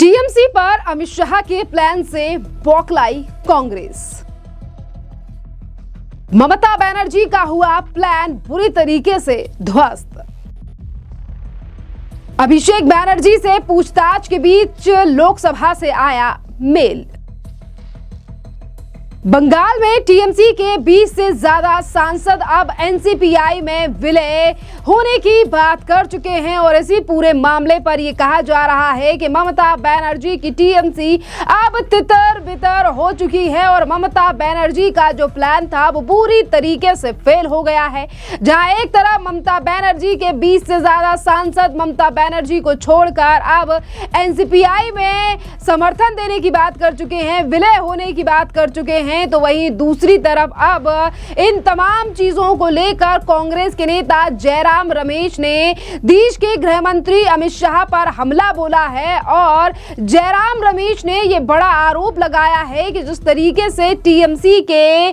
TMC पर अमित शाह के plan से बौखलाई कांग्रेस। ममता बनर्जी का हुआ प्लान बुरी तरीके से ध्वस्त। अभिषेक बनर्जी से पूछताछ के बीच लोकसभा से आया मेल। बंगाल में टीएमसी के 20 से ज्यादा सांसद अब एनसीपीआई में विलय होने की बात कर चुके हैं और इसी पूरे मामले पर यह कहा जा रहा है कि ममता बनर्जी की टीएमसी अब तितर बितर हो चुकी है और ममता बनर्जी का जो प्लान था वो पूरी तरीके से फेल हो गया है। जहां एक तरफ ममता बनर्जी के 20 से ज्यादा सांसद ममता बनर्जी को छोड़कर अब एनसीपीआई में समर्थन देने की बात कर चुके हैं, विलय होने की बात कर चुके हैं, तो वहीं दूसरी तरफ अब इन तमाम चीजों को लेकर कांग्रेस के नेता जयराम रमेश ने देश के गृह मंत्री अमित शाह पर हमला बोला है और जयराम रमेश ने यह बड़ा आरोप लगाया है कि जिस तरीके से टीएमसी के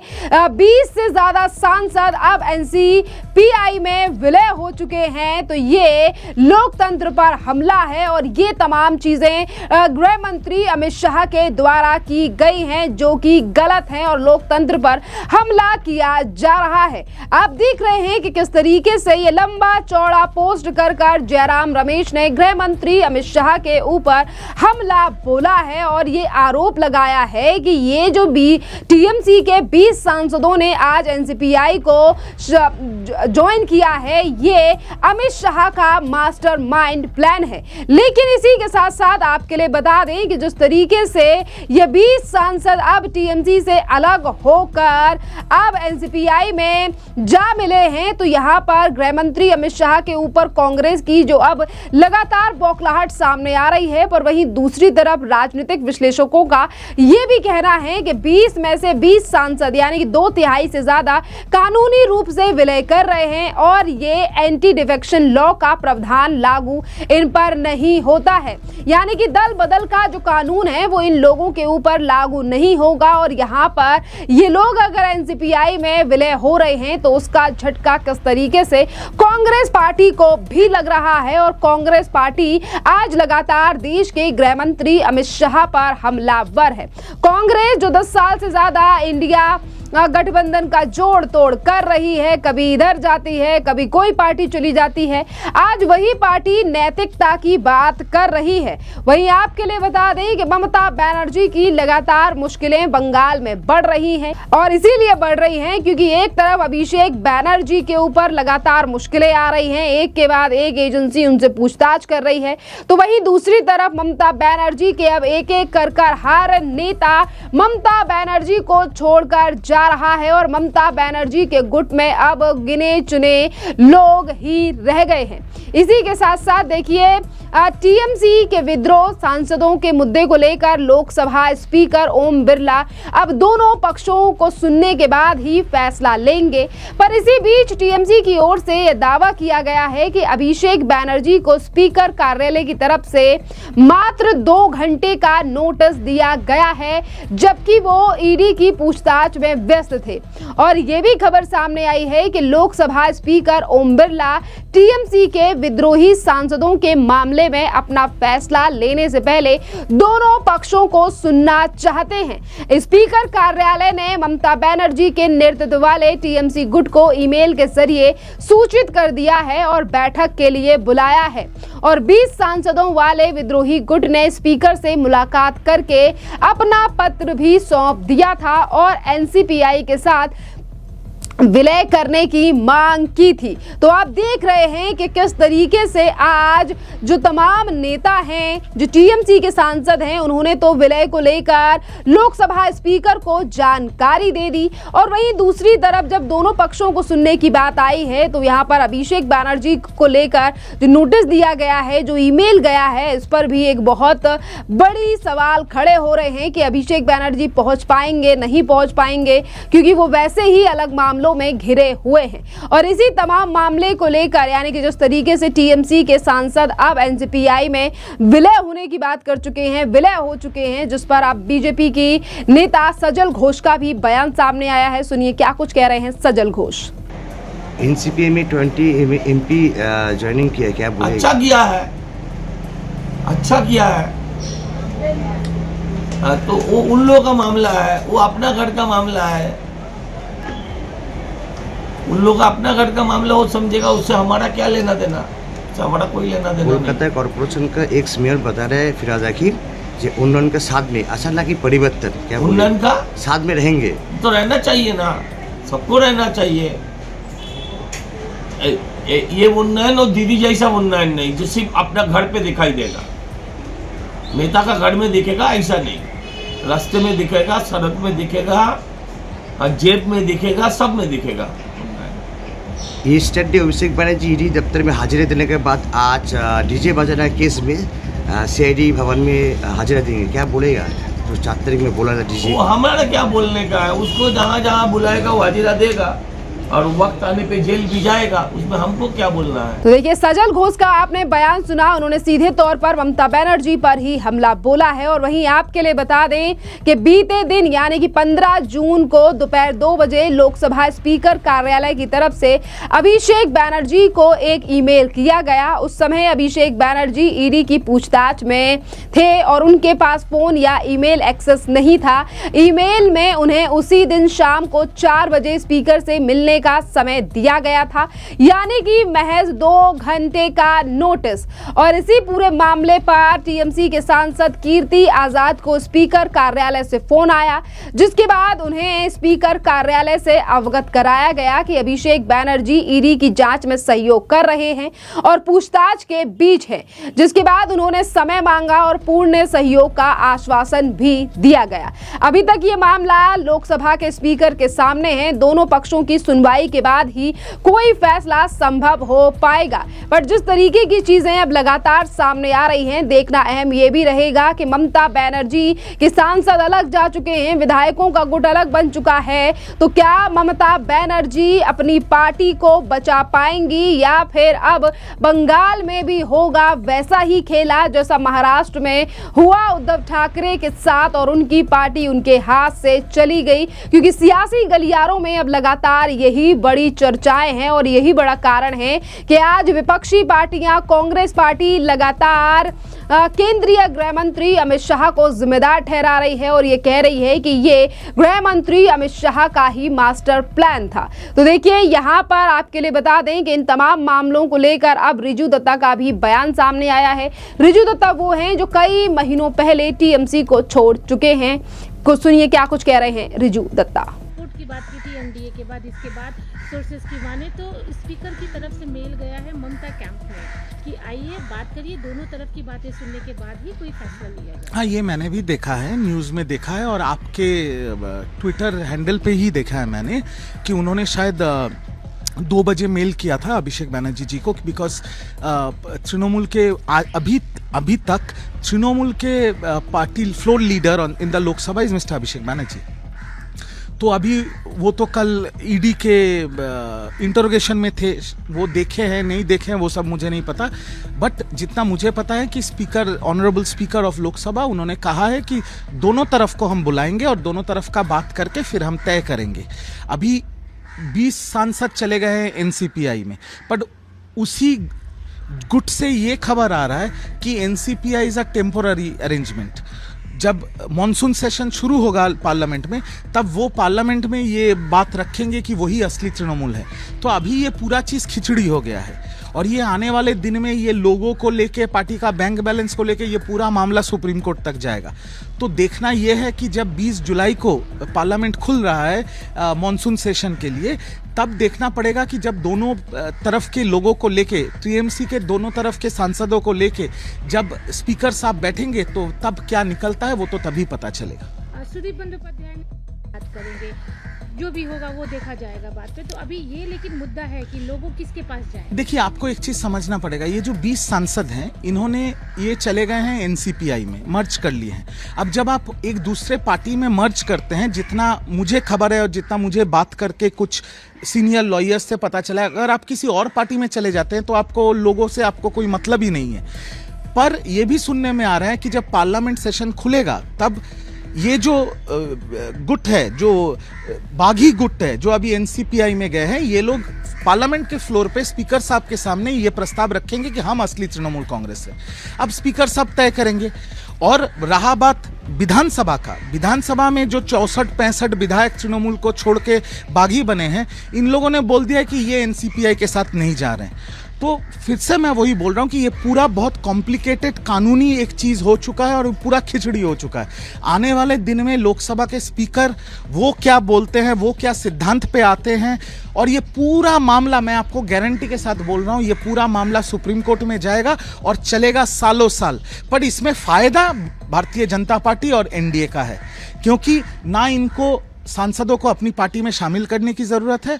20 से ज्यादा सांसद अब एनसीपीआई में विलय हो चुके हैं तो ये लोकतंत्र पर हमला है और ये तमाम चीजें गृह मंत्री अमित शाह के द्वारा की गई हैं जो कि गलत है और लोकतंत्र पर हमला किया जा रहा है। आप देख रहे हैं कि किस तरीके से ये लंबा चौड़ा पोस्ट कर जयराम रमेश ने गृह मंत्री अमित शाह के ऊपर हमला बोला है और ये आरोप लगाया है कि ये जो भी टीएमसी के 20 सांसदों ने आज एनसीपीआई को ज्वाइन किया है ये अमित शाह का मास्टरमाइंड प्लान है। लेकिन इसी के साथ साथ आपके लिए बता दें कि जिस तरीके से ये 20 सांसद अब टीएमसी से अलग होकर अब एनसीपीआई में जा मिले हैं तो यहां पर गृह मंत्री अमित शाह के ऊपर कांग्रेस की जो अब लगातार बौखलाहट सामने आ रही है, पर वहीं दूसरी तरफ राजनीतिक विश्लेषकों का यह भी कहना है कि 20 में से 20 सांसद यानी कि 2/3 से ज्यादा कानूनी रूप से विलय कर रहे हैं और ये एंटी डिफेक्शन लॉ का प्रावधान लागू इन पर नहीं होता है, यानी कि दल बदल का जो कानून है वो इन लोगों के ऊपर लागू नहीं होगा और यहाँ पर ये लोग अगर एनसीपीआई में विलय हो रहे हैं तो उसका झटका किस तरीके से कांग्रेस पार्टी को भी लग रहा है और कांग्रेस पार्टी आज लगातार देश के गृह मंत्री अमित शाह पर हमलावर है। कांग्रेस जो 10 साल से ज्यादा इंडिया गठबंधन का जोड़ तोड़ कर रही है, कभी इधर जाती है कभी कोई पार्टी चली जाती है, आज वही पार्टी नैतिकता की बात कर रही है। वहीं आपके लिए बता दें कि ममता बनर्जी की लगातार मुश्किलें बंगाल में बढ़ रही हैं और इसीलिए बढ़ रही हैं क्योंकि एक तरफ अभिषेक बनर्जी के ऊपर लगातार मुश्किलें आ रही हैं, एक के बाद एक एजेंसी उनसे पूछताछ कर रही है, तो वहीं दूसरी तरफ ममता बनर्जी के अब एक एक कर हर नेता ममता बनर्जी को छोड़कर जा रहा है और ममता बनर्जी के गुट में अब गिने चुने लोग ही रह गए हैं। इसी के साथ साथ देखिए टीएमसी के विद्रोह सांसदों के मुद्दे को लेकर लोकसभा स्पीकर ओम बिरला अब दोनों पक्षों को सुनने के बाद ही फैसला लेंगे, पर इसी बीच टीएमसी की ओर से यह दावा किया गया है कि अभिषेक बनर्जी को स्पीकर कार्यालय की तरफ से मात्र 2 घंटे का नोटिस दिया गया है जबकि वो ईडी की पूछताछ में व्यस्त थे और ये भी खबर सामने आई है कि लोकसभा स्पीकर ओम बिरला टीएमसी के विद्रोही सांसदों के मामले में अपना फैसला लेने से पहले दोनों पक्षों को सुनना चाहते हैं। स्पीकर कार्यालय ने ममता बनर्जी के नेतृत्व वाले टीएमसी गुट को ईमेल के जरिए सूचित कर दिया है और बैठक के लिए बुलाया है और 20 सांसदों वाले विद्रोही गुट ने स्पीकर से मुलाकात करके अपना पत्र भी सौंप दिया था और एनसीपीआई के साथ विलय करने की मांग की थी। तो आप देख रहे हैं कि किस तरीके से आज जो तमाम नेता हैं जो टीएमसी के सांसद हैं उन्होंने तो विलय को लेकर लोकसभा स्पीकर को जानकारी दे दी और वहीं दूसरी तरफ जब दोनों पक्षों को सुनने की बात आई है तो यहाँ पर अभिषेक बनर्जी को लेकर जो नोटिस दिया गया है, जो ईमेल गया है, इस पर भी एक बहुत बड़ी सवाल खड़े हो रहे हैं कि अभिषेक बनर्जी पहुंच पाएंगे नहीं पहुंच पाएंगे क्योंकि वो वैसे ही अलग मामलों में घिरे हुए हैं और इसी तमाम मामले को लेकर यानी कि जिस तरीके से टीएमसी के सांसद अब एनसीपीआई में विलय होने की बात कर चुके हैं, विलय हो चुके हैं, जिस पर अब बीजेपी की नेता सजल घोष का भी बयान सामने आया है। सुनिए क्या कुछ कह रहे हैं सजल घोष। एनसीपीआई में 20 एमपी ज्वाइनिंग किया, क्या बोलेंगे? अच्छा किया है, अच्छा किया है। हाँ, तो वो उन लोगों का मामला है, वो अपना घर का मामला है, उन लोगों का अपना घर का मामला, वो समझेगा, उससे हमारा क्या लेना देना, उससे हमारा कोई लेना देना नहीं। कोलकाता कॉर्पोरेशन का एक्स मेयर बता रहे हैं फिराज आखिर जो उन्नयन के साथ में अचानक की परिवर्तन क्या बोले? उन्नयन का साथ में रहेंगे तो रहना चाहिए ना, सबको रहना चाहिए। ये उन्नयन और दीदी जैसा उन्नयन नहीं जो सिर्फ अपना घर पे दिखाई देगा, नेता का घर में दिखेगा ऐसा नहीं, रास्ते में दिखेगा, सड़क में दिखेगा, जेब में दिखेगा, सब में दिखेगा। ये state day Abhishek Banerjee ED दफ्तर में हाजिरी देने के बाद आज डीजे बजाना केस में सीआईडी भवन में हाजिरा देंगे, क्या बोलेगा? तो 4 तारीख में बोला था डीजे। वो हमारा क्या बोलने का है, उसको जहाँ जहाँ बुलाएगा वो हाजिरा देगा और वक्त आने पे जेल भी जाएगा, उसमें हमको क्या बोलना है। तो देखिए सजल घोष का आपने बयान सुना, उन्होंने सीधे तौर पर ममता बनर्जी पर ही हमला बोला है। और वहीं आपके लिए बता दें कि बीते दिन यानी कि 15 जून को दोपहर 2 बजे लोकसभा स्पीकर कार्यालय की तरफ से अभिषेक बनर्जी को एक ईमेल किया गया। उस समय अभिषेक बनर्जी ईडी की पूछताछ में थे और उनके पास फोन या ईमेल एक्सेस नहीं था। ईमेल में उन्हें उसी दिन शाम को 4 बजे स्पीकर से मिलने का समय दिया गया था, यानी कि महज 2 घंटे का नोटिस। और इसी पूरे मामले पर टीएमसी के सांसद कीर्ति आजाद को स्पीकर कार्यालय से फोन आया, जिसके बाद उन्हें स्पीकर कार्यालय से अवगत कराया गया कि अभिषेक बनर्जी ईडी की जांच में सहयोग कर रहे हैं और पूछताछ के बीच है, जिसके बाद उन्होंने समय मांगा और पूर्ण सहयोग का आश्वासन भी दिया गया। अभी तक ये मामला लोकसभा के स्पीकर के सामने है, दोनों पक्षों की सुनवाई के बाद ही कोई फैसला संभव हो पाएगा। पर जिस तरीके की चीजें अब लगातार सामने आ रही हैं, देखना अहम ये भी रहेगा कि ममता बनर्जी के सांसद अलग जा चुके हैं, विधायकों का गुट अलग बन चुका है, तो क्या ममता बनर्जी अपनी पार्टी को बचा पाएंगी या फिर अब बंगाल में भी होगा वैसा ही खेला जैसा महाराष्ट्र में हुआ उद्धव ठाकरे के साथ और उनकी पार्टी उनके हाथ से चली गई। क्योंकि सियासी गलियारों में अब लगातार यही बड़ी चर्चाएं हैं और यही बड़ा कारण है कि आज विपक्षी पार्टियां, कांग्रेस पार्टी लगातार केंद्रीय गृह मंत्री अमित शाह को जिम्मेदार ठहरा रही है और ये कह रही है कि ये गृह मंत्री अमित शाह का ही मास्टर प्लान था। तो देखिए यहाँ पर आपके लिए बता दें कि इन तमाम मामलों को लेकर अब रिजू दत्ता का भी बयान सामने आया है। रिजू दत्ता वो हैं जो कई महीनों पहले टीएमसी को छोड़ चुके हैं। कुछ सुनिए क्या कुछ कह रहे हैं रिजू दत्ता। की बात की थी एनडीए के बाद, इसके बाद सोर्सेज की माने तो स्पीकर की तरफ से मेल गया है ममता कैंप में कि आइए बात करिए, दोनों तरफ की बातें सुनने के बाद ही कोई फैसला लिया जाए। हाँ, ये मैंने भी देखा है, न्यूज़ में देखा है और आपके ट्विटर हैंडल पे ही देखा है मैंने कि उन्होंने शायद 2 बजे मेल किया था अभिषेक बनर्जी जी को, बिकॉज तृणमूल के अभी तक तृणमूल के party floor leader in the Lok Sabha is Mister Abhishek Banerjee. तो अभी वो तो कल ईडी के इंटरोगेशन में थे, वो देखे हैं नहीं देखे हैं वो सब मुझे नहीं पता, बट जितना मुझे पता है कि speaker, honourable speaker of Lok Sabha, उन्होंने कहा है कि दोनों तरफ को हम बुलाएंगे और दोनों तरफ का बात करके फिर हम तय करेंगे। अभी 20 सांसद चले गए हैं एनसीपीआई में, बट उसी गुट से ये खबर आ रहा है कि NCPI is a temporary arrangement. जब मॉनसून सेशन शुरू होगा पार्लियामेंट में, तब वो पार्लियामेंट में ये बात रखेंगे कि वही असली तृणमूल है। तो अभी ये पूरा चीज़ खिचड़ी हो गया है और ये आने वाले दिन में ये लोगों को लेके, पार्टी का बैंक बैलेंस को लेके ये पूरा मामला सुप्रीम कोर्ट तक जाएगा। तो देखना ये है कि जब 20 जुलाई को पार्लियामेंट खुल रहा है मॉनसून सेशन के लिए, तब देखना पड़ेगा कि जब दोनों तरफ के लोगों को लेके, टीएमसी के दोनों तरफ के सांसदों को लेके जब स्पीकर साहब बैठेंगे तो तब क्या निकलता है वो तो तभी पता चलेगा। सुदीप बंदोपाध्याय बात करेंगे, जो भी होगा वो देखा जाएगा बात पे। तो अभी ये लेकिन मुद्दा है कि लोगों किसके पास जाए। देखिए, आपको एक चीज समझना पड़ेगा, ये जो 20 सांसद हैं इन्होंने ये चले गए हैं एनसीपीआई में, मर्ज कर लिए हैं। अब जब आप एक दूसरे पार्टी में मर्ज करते हैं, जितना मुझे खबर है और जितना मुझे बात करके कुछ सीनियर लॉयर्स से पता चला है, अगर आप किसी और पार्टी में चले जाते हैं तो आपको लोगों से आपको कोई मतलब ही नहीं है। पर यह भी सुनने में आ रहा है कि जब पार्लियामेंट सेशन खुलेगा तब ये जो गुट है, जो बागी गुट है, जो अभी एनसीपीआई में गए हैं, ये लोग पार्लियामेंट के फ्लोर पे स्पीकर साहब के सामने ये प्रस्ताव रखेंगे कि हम असली तृणमूल कांग्रेस है। अब स्पीकर साहब तय करेंगे। और रहा बात विधानसभा का, विधानसभा में जो 64-65 विधायक तृणमूल को छोड़ के बागी बने हैं, इन लोगों ने बोल दिया कि ये एनसीपीआई के साथ नहीं जा रहे हैं। तो फिर से मैं वही बोल रहा हूँ कि ये पूरा बहुत कॉम्प्लिकेटेड कानूनी एक चीज़ हो चुका है और पूरा खिचड़ी हो चुका है। आने वाले दिन में लोकसभा के स्पीकर वो क्या बोलते हैं, वो क्या सिद्धांत पे आते हैं, और ये पूरा मामला, मैं आपको गारंटी के साथ बोल रहा हूँ, ये पूरा मामला सुप्रीम कोर्ट में जाएगा और चलेगा सालों साल। पर इसमें फ़ायदा भारतीय जनता पार्टी और एनडीए का है, क्योंकि ना इनको सांसदों को अपनी पार्टी में शामिल करने की ज़रूरत है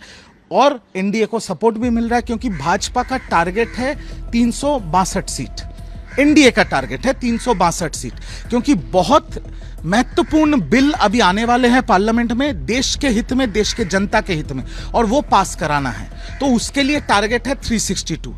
और एनडीए को सपोर्ट भी मिल रहा है, क्योंकि भाजपा का टारगेट है 362 सीट, एनडीए का टारगेट है 362 सीट, क्योंकि बहुत महत्वपूर्ण बिल अभी आने वाले हैं पार्लियामेंट में, देश के हित में, देश के जनता के हित में, और वो पास कराना है। तो उसके लिए टारगेट है 362।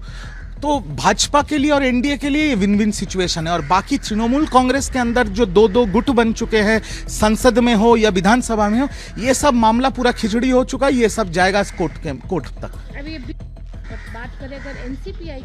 तो भाजपा के लिए और एनडीए के लिए ये विन विन सिचुएशन है। और बाकी तृणमूल कांग्रेस के अंदर जो दो गुट बन चुके हैं, संसद में हो या विधानसभा में हो, ये सब मामला पूरा खिचड़ी हो चुका है। ये सब जाएगा कोर्ट तक। अभी बात करें अगर एनसीपीआई